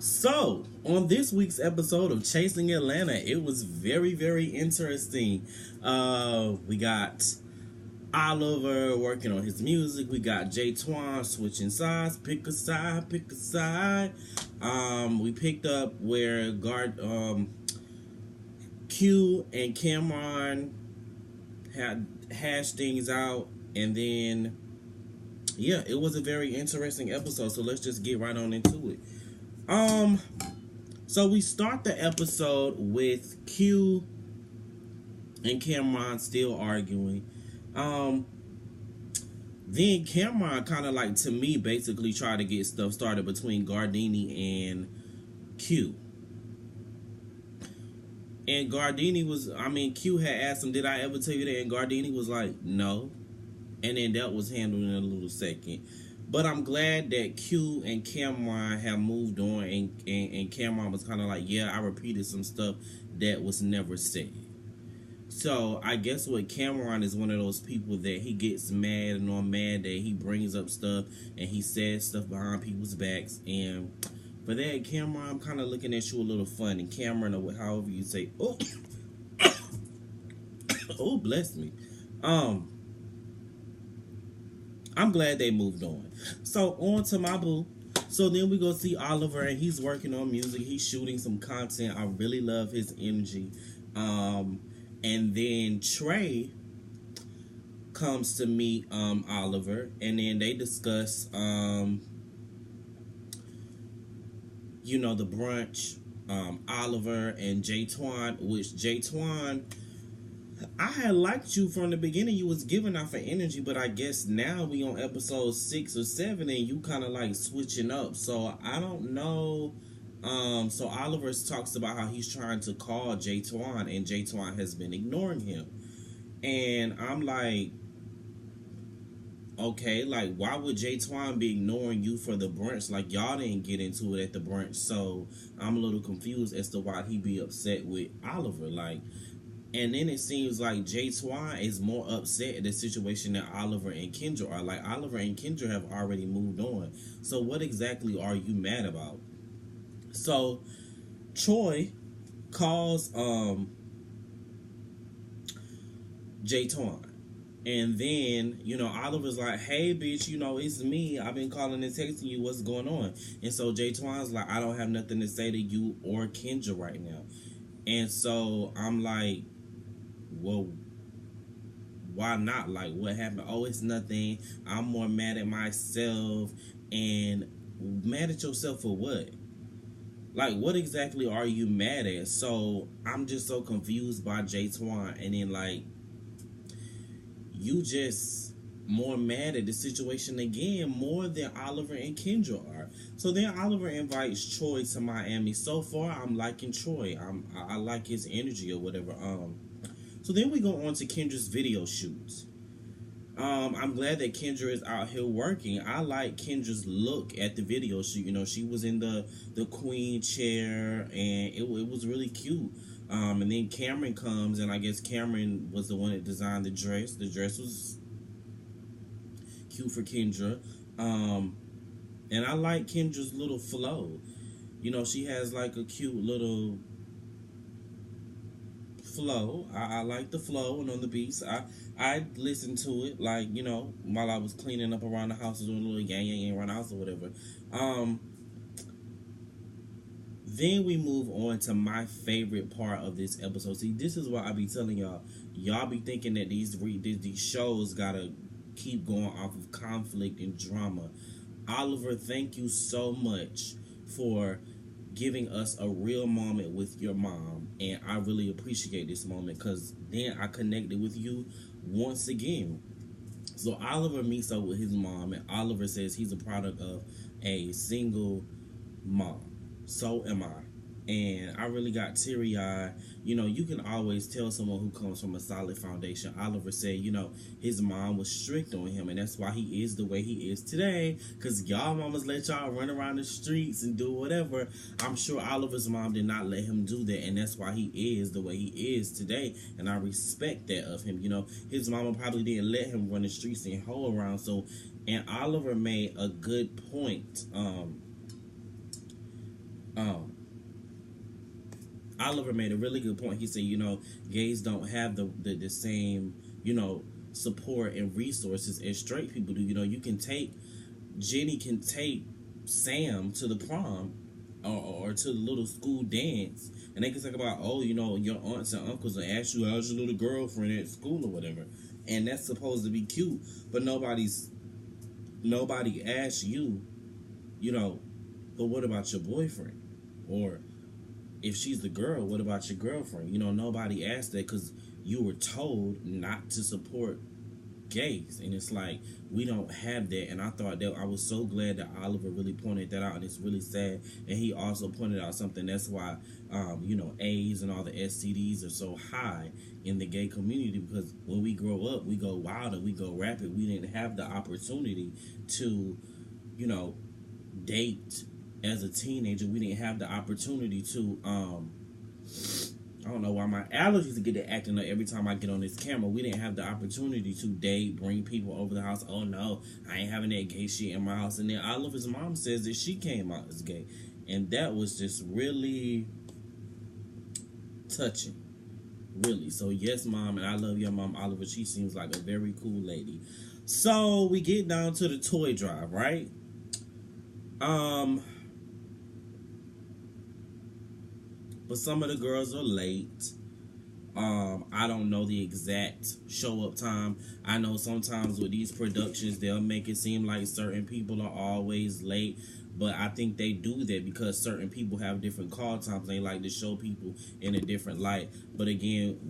So, on this week's episode of Chasing Atlanta, it was very, very interesting. We got Oliver working on his music. We got Jade Swan switching sides. Pick a side, pick a side. We picked up where Q and Cameron had hashed things out, and then yeah, it was a very interesting episode. So let's just get right on into it. So we start the episode with Q and Cameron still arguing. Then Cameron kind of like, to me, basically tried to get stuff started between Gardini and Q. And Q had asked him, did I ever tell you that? And Gardini was like, no. And then that was handled in a little second. But I'm glad that Q and Cameron have moved on, and Cameron was kind of like, yeah, I repeated some stuff that was never said. So I guess what Cameron is one of those people that he gets mad and on mad that he brings up stuff and he says stuff behind people's backs. And for that, Cameron, I'm kind of looking at you a little funny. Cameron, or however you say, oh, oh, bless me. I'm glad they moved on. So on to my boo. So then we go see Oliver, and he's working on music. He's shooting some content. I really love his energy. And then Trey comes to meet Oliver, and then they discuss the brunch. Oliver and Tuan, which Tuan, I had liked you from the beginning. You was giving off an energy, but I guess now we on episode 6 or 7 and you kind of like switching up. So I don't know. So Oliver talks about how he's trying to call Tuan, and Tuan has been ignoring him. And I'm like, okay, like why would Tuan be ignoring you for the brunch? Like y'all didn't get into it at the brunch. So I'm a little confused as to why he be upset with Oliver. Like, and then it seems like Tuan is more upset at the situation that Oliver and Kendra are. Like, Oliver and Kendra have already moved on. So what exactly are you mad about? So Troy calls Tuan. And then, Oliver's like, hey, bitch, it's me. I've been calling and texting you. What's going on? And so Tuan's like, I don't have nothing to say to you or Kendra right now. And so I'm like, well, why not? Like, what happened? Oh, it's nothing. I'm more mad at myself. And mad at yourself for what? Like, what exactly are you mad at? So I'm just so confused by Tuan. And then, like, you just more mad at the situation again, more than Oliver and Kendra are. So then Oliver invites Troy to Miami. So far, I'm liking Troy. I like his energy or whatever. So then we go on to Kendra's video shoots. I'm glad that Kendra is out here working. I like Kendra's look at the video shoot. She was in the queen chair, and it was really cute. And then Cameron comes, and I guess Cameron was the one that designed the dress. The dress was cute for Kendra. And I like Kendra's little flow. She has like a cute little flow. I like the flow, and on the beats, I listened to it, like, while I was cleaning up around the house, doing a little yang around the house or whatever. Then we move on to my favorite part of this episode. See, this is what I be telling y'all. Y'all be thinking that these shows gotta keep going off of conflict and drama. Oliver, thank you so much for giving us a real moment with your mom, and I really appreciate this moment because then I connected with you once again. So Oliver meets up with his mom, and Oliver says he's a product of a single mom. So am I. And I really got teary-eyed. You can always tell someone who comes from a solid foundation. Oliver said, his mom was strict on him, and that's why he is the way he is today. Because y'all mamas let y'all run around the streets and do whatever. I'm sure Oliver's mom did not let him do that, and that's why he is the way he is today. And I respect that of him. His mama probably didn't let him run the streets and hoe around. So, and Oliver made a good point. Um, Oliver made a really good point. He said, gays don't have the same, support and resources as straight people do. You can take Jenny can take Sam to the prom or to the little school dance, and they can talk about, oh, your aunts and uncles will ask you how's your little girlfriend at school or whatever, and that's supposed to be cute, but nobody asks you, but what about your boyfriend? Or if she's the girl, what about your girlfriend? Nobody asked that because you were told not to support gays, and it's like we don't have that. And I thought that I was so glad that Oliver really pointed that out, and it's really sad. And he also pointed out something that's why AIDS and all the STDs are so high in the gay community, because when we grow up, we go wild and we go rapid. We didn't have the opportunity to date as a teenager. We didn't have the opportunity to I don't know why my allergies get to acting up every time I get on this camera. We didn't have the opportunity to date, bring people over the house. Oh no, I ain't having that gay shit in my house. And then Oliver's mom says that she came out as gay, and that was just really touching, really. So yes, mom, and I love your mom, Oliver. She seems like a very cool lady. So we get down to the toy drive, right? But some of the girls are late. I don't know the exact show up time. I know sometimes with these productions, they'll make it seem like certain people are always late. But I think they do that because certain people have different call times. They like to show people in a different light. But again,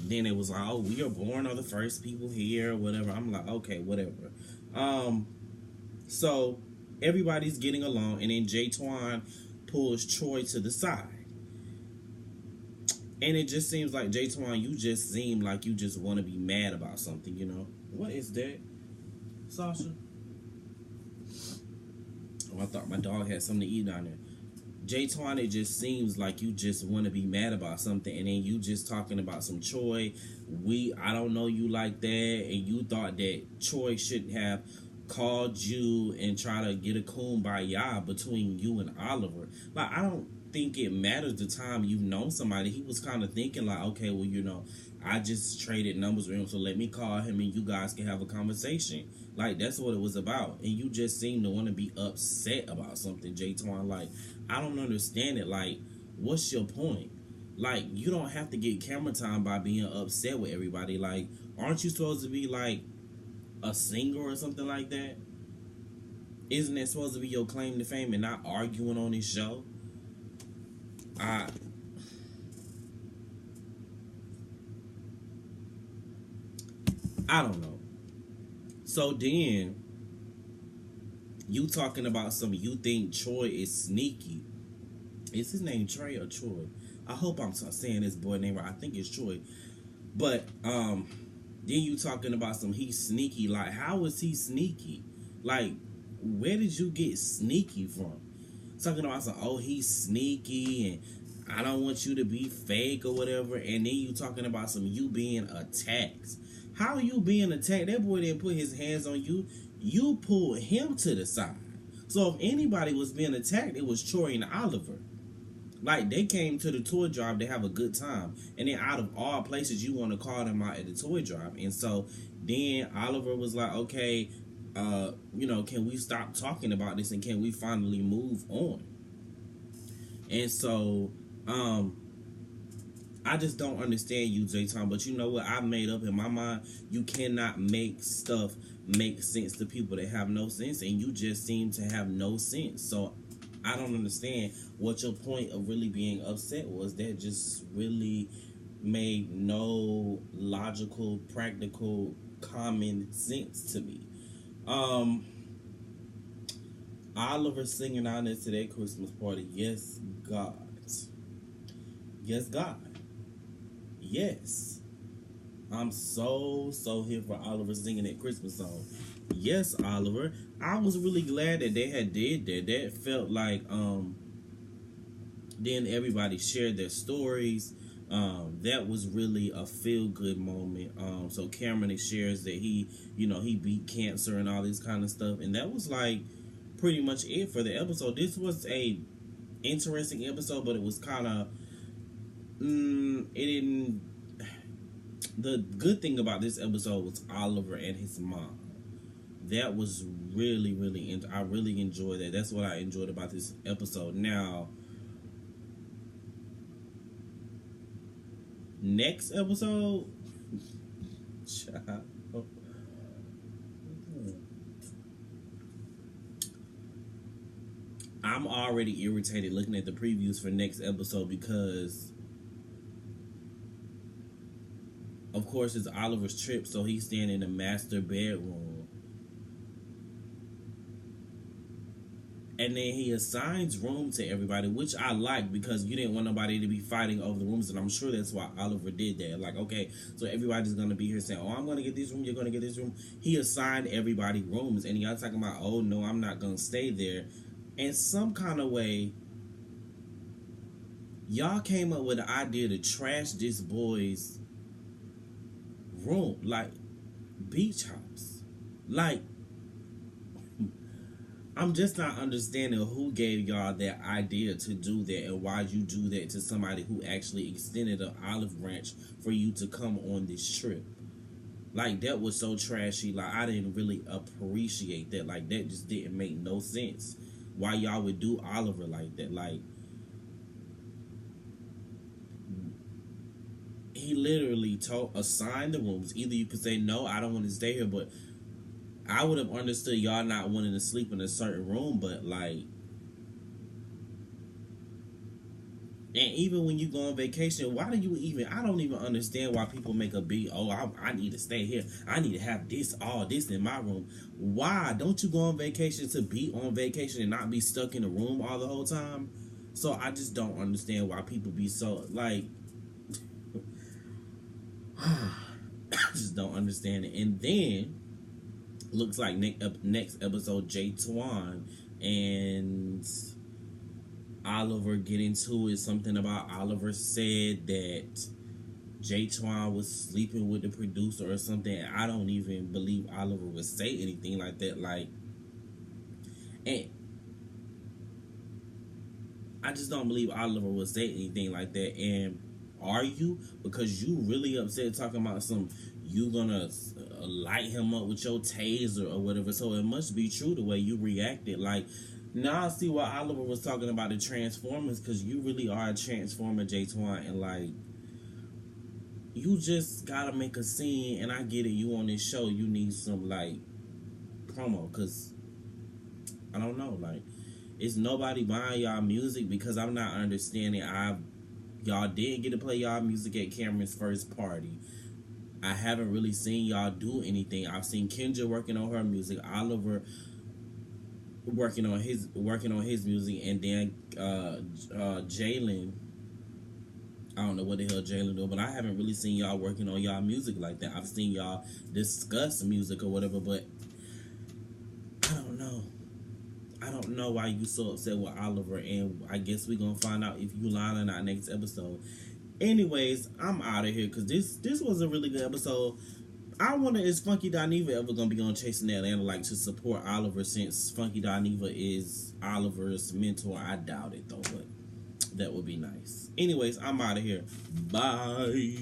then it was like, oh, we are born are the first people here, or whatever. I'm like, okay, whatever. So everybody's getting along, and then Jade Swan pulls Troy to the side. And it just seems like, Jade Swan, you just seem like you just want to be mad about something, What is that, Sasha? Oh, I thought my dog had something to eat down there. Jade Swan, it just seems like you just want to be mad about something, and then you just talking about some Troy. I don't know you like that, and you thought that Troy shouldn't have called you and try to get a kumbaya between you and Oliver. Like, I don't think it matters the time you've known somebody. He was kind of thinking like, okay, well, I just traded numbers with him, so let me call him and you guys can have a conversation. Like, that's what it was about. And you just seem to want to be upset about something, Jade Swan. Like, I don't understand it. Like, what's your point? Like, you don't have to get camera time by being upset with everybody. Like, aren't you supposed to be like a singer or something like that? Isn't that supposed to be your claim to fame and not arguing on this show? I don't know. So then you talking about you think Troy is sneaky. Is his name Trey or Troy? I hope I'm saying this boy name right. I think it's Troy. But then you talking about he's sneaky. Like, how is he sneaky? Like, where did you get sneaky from? Talking about he's sneaky and I don't want you to be fake or whatever, and then you talking about you being attacked. How are you being attacked? That boy didn't put his hands on you. You pulled him to the side. So if anybody was being attacked, it was Troy and Oliver. Like, they came to the toy drive to have a good time, and then out of all places, you want to call them out at the toy drive. And so then Oliver was like, okay, can we stop talking about this and can we finally move on? And so I just don't understand you, J-Tom. But you know what? I've made up in my mind, you cannot make stuff make sense to people that have no sense, and you just seem to have no sense. So I don't understand what your point of really being upset was. That just really made no logical, practical, common sense to me. Oliver singing out there to that Christmas party. Yes, God. Yes, God. Yes. I'm so here for Oliver singing that Christmas song. Yes, Oliver. I was really glad that they had did that. That felt like then everybody shared their stories. That was really a feel-good moment. So Cameron shares that he beat cancer and all this kind of stuff. And that was like pretty much it for the episode. This was a interesting episode, but it was kind of it didn't. The good thing about this episode was Oliver and his mom. That was really, really. I really enjoyed that. That's what I enjoyed about this episode. Now, next episode, child. I'm already irritated looking at the previews for next episode because, of course, it's Oliver's trip, so he's staying in the master bedroom. And then he assigns room to everybody, which I like because you didn't want nobody to be fighting over the rooms, and I'm sure that's why Oliver did that. Like, okay, so everybody's gonna be here saying, "Oh, I'm gonna get this room, you're gonna get this room." He assigned everybody rooms, and y'all talking about, "Oh no, I'm not gonna stay there." In some kind of way, y'all came up with the idea to trash this boy's room, like beach house. Like, I'm just not understanding who gave y'all that idea to do that and why you do that to somebody who actually extended an olive branch for you to come on this trip. Like, that was so trashy. Like, I didn't really appreciate that. Like, that just didn't make no sense. Why y'all would do Oliver like that? Like, he literally assigned the rooms. Either you could say, no, I don't want to stay here, but I would have understood y'all not wanting to sleep in a certain room, but like, and even when you go on vacation, why do you even, I don't even understand why people make a big, oh, I need to stay here. I need to have all this in my room. Why? Don't you go on vacation to be on vacation and not be stuck in a room all the whole time? So I just don't understand why people be so, like, I just don't understand it. And then, looks like next episode, Jade Swan and Oliver get into it. Something about Oliver said that Jade Swan was sleeping with the producer or something. I don't even believe Oliver would say anything like that. Like, and I just don't believe Oliver would say anything like that. And are you? Because you really upset talking about you gonna light him up with your taser or whatever. So it must be true the way you reacted. Like, now I see why Oliver was talking about the Transformers, because you really are a Transformer, Jay Tuan, and like, you just gotta make a scene. And I get it, you on this show, you need some like promo, because I don't know, like, is nobody buying y'all music? Because I'm not understanding. Y'all didn't get to play y'all music at Cameron's first party. I haven't really seen y'all do anything. I've seen Kendra working on her music, Oliver working on his music, and then Jalen. I don't know what the hell Jalen doing, but I haven't really seen y'all working on y'all music like that. I've seen y'all discuss music or whatever, but I don't know. I don't know why you so upset with Oliver, and I guess we're gonna find out if you lying or not next episode. Anyways, I'm out of here because this was a really good episode. I wonder, is Funky Dineva ever gonna be on Chasing Atlanta, like, to support Oliver, since Funky Dineva is Oliver's mentor? I doubt it though, but that would be nice. Anyways, I'm out of here. Bye.